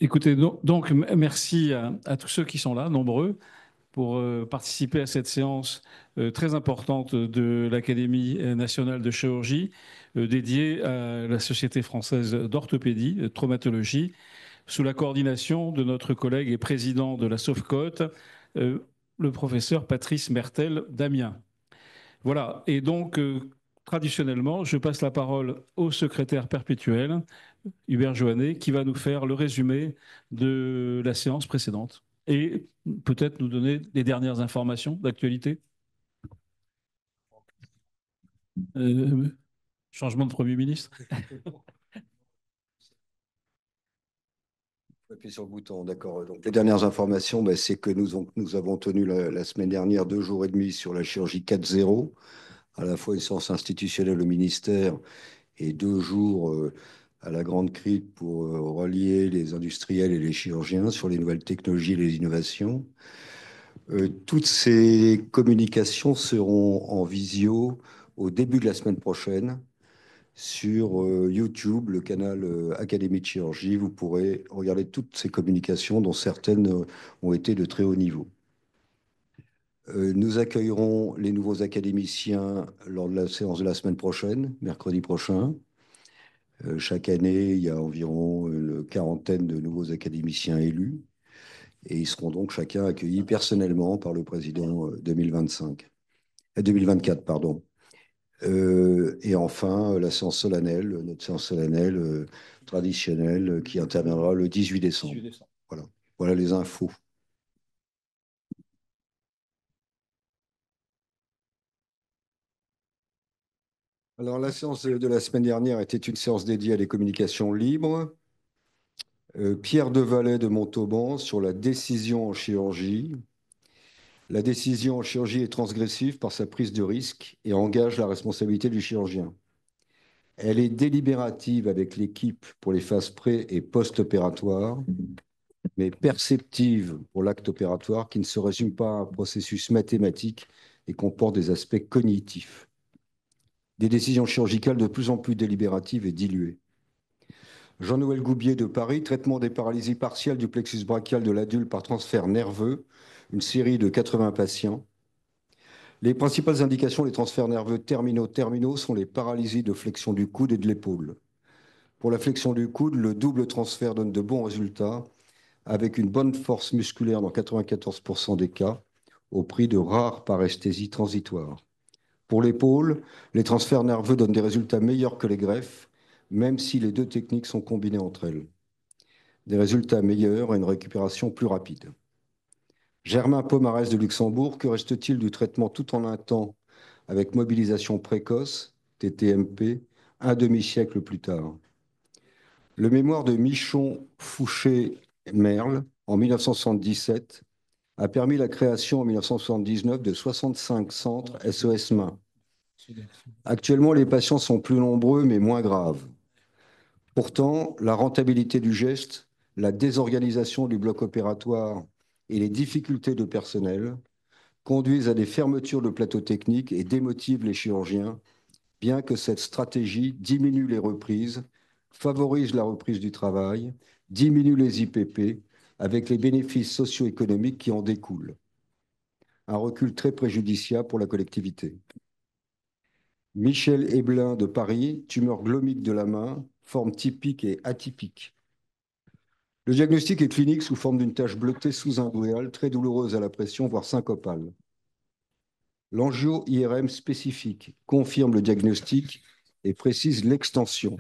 Écoutez, merci à tous ceux qui sont là, nombreux, pour participer à cette séance très importante de l'Académie nationale de chirurgie dédiée à la Société française d'orthopédie, de traumatologie, sous la coordination de notre collègue et président de la SOFCOT, euh, le professeur Patrice Mertel d'Amiens. Voilà, et donc traditionnellement, je passe la parole au secrétaire perpétuel, Hubert Joannet, qui va nous faire le résumé de la séance précédente et peut-être nous donner les dernières informations d'actualité. Euh, Changement de Premier ministre. Appuyer sur le bouton, d'accord. Donc, les dernières informations, ben, c'est que nous avons tenu la semaine dernière 2 jours et demi sur la chirurgie 4.0, à la fois une séance institutionnelle au ministère et 2 jours à la Grande Crique pour relier les industriels et les chirurgiens sur les nouvelles technologies et les innovations. Toutes ces communications seront en visio au début de la semaine prochaine sur YouTube, le canal Académie de chirurgie. Vous pourrez regarder toutes ces communications, dont certaines ont été de très haut niveau. Nous accueillerons les nouveaux académiciens lors de la séance de la semaine prochaine, mercredi prochain. Chaque année, il y a environ une quarantaine de nouveaux académiciens élus et ils seront donc chacun accueillis personnellement par le président 2024, pardon. Et enfin, la séance solennelle, notre séance solennelle traditionnelle qui interviendra le 18 décembre. Voilà, voilà les infos. Alors, la séance de la semaine dernière était une séance dédiée à les communications libres. Pierre Devalet de Montauban sur la décision en chirurgie. La décision en chirurgie est transgressive par sa prise de risque et engage la responsabilité du chirurgien. Elle est délibérative avec l'équipe pour les phases pré- et post-opératoires, mais perceptive pour l'acte opératoire qui ne se résume pas à un processus mathématique et comporte des aspects cognitifs. Des décisions chirurgicales de plus en plus délibératives et diluées. Jean-Noël Goubier de Paris, traitement des paralysies partielles du plexus brachial de l'adulte par transfert nerveux, une série de 80 patients. Les principales indications des transferts nerveux terminaux sont les paralysies de flexion du coude et de l'épaule. Pour la flexion du coude, le double transfert donne de bons résultats avec une bonne force musculaire dans 94% des cas, au prix de rares paresthésies transitoires. Pour l'épaule, les transferts nerveux donnent des résultats meilleurs que les greffes, même si les deux techniques sont combinées entre elles. Des résultats meilleurs et une récupération plus rapide. Germain Pomarès de Luxembourg, que reste-t-il du traitement tout en un temps avec mobilisation précoce, TTMP, un demi-siècle plus tard? Le mémoire de Michon, Fouché, Merle, en 1977, a permis la création en 1979 de 65 centres SOS Main. Actuellement, les patients sont plus nombreux mais moins graves. Pourtant, la rentabilité du geste, la désorganisation du bloc opératoire et les difficultés de personnel conduisent à des fermetures de plateaux techniques et démotivent les chirurgiens, bien que cette stratégie diminue les reprises, favorise la reprise du travail, diminue les IPP, avec les bénéfices socio-économiques qui en découlent. Un recul très préjudiciable pour la collectivité. Michel Héblin de Paris, tumeur glomique de la main, forme typique et atypique. Le diagnostic est clinique sous forme d'une tache bleutée sous-imbriale, très douloureuse à la pression, voire syncopale. L'angio-IRM spécifique confirme le diagnostic et précise l'extension.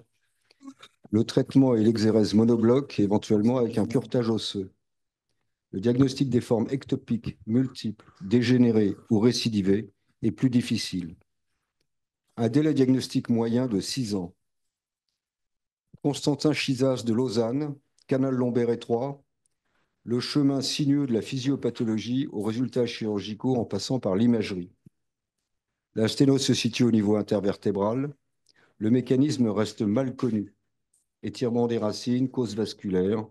Le traitement est l'exérèse monobloc, éventuellement avec un curetage osseux. Le diagnostic des formes ectopiques, multiples, dégénérées ou récidivées est plus difficile. Un délai diagnostique moyen de 6 ans. Constantin Chizas de Lausanne, canal lombaire étroit, le chemin sinueux de la physiopathologie aux résultats chirurgicaux en passant par l'imagerie. La sténose se situe au niveau intervertébral. Le mécanisme reste mal connu. Étirement des racines, cause vasculaire.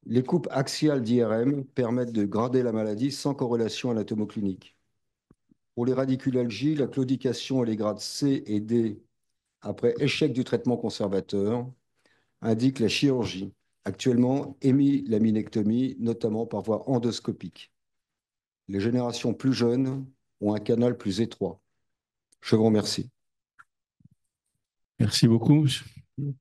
Les coupes axiales d'IRM permettent de grader la maladie sans corrélation anatomoclinique. Pour les radiculalgies, la claudication et les grades C et D après échec du traitement conservateur indiquent la chirurgie actuellement émis laminectomie, notamment par voie endoscopique. Les générations plus jeunes ont un canal plus étroit. Je vous remercie. Merci beaucoup.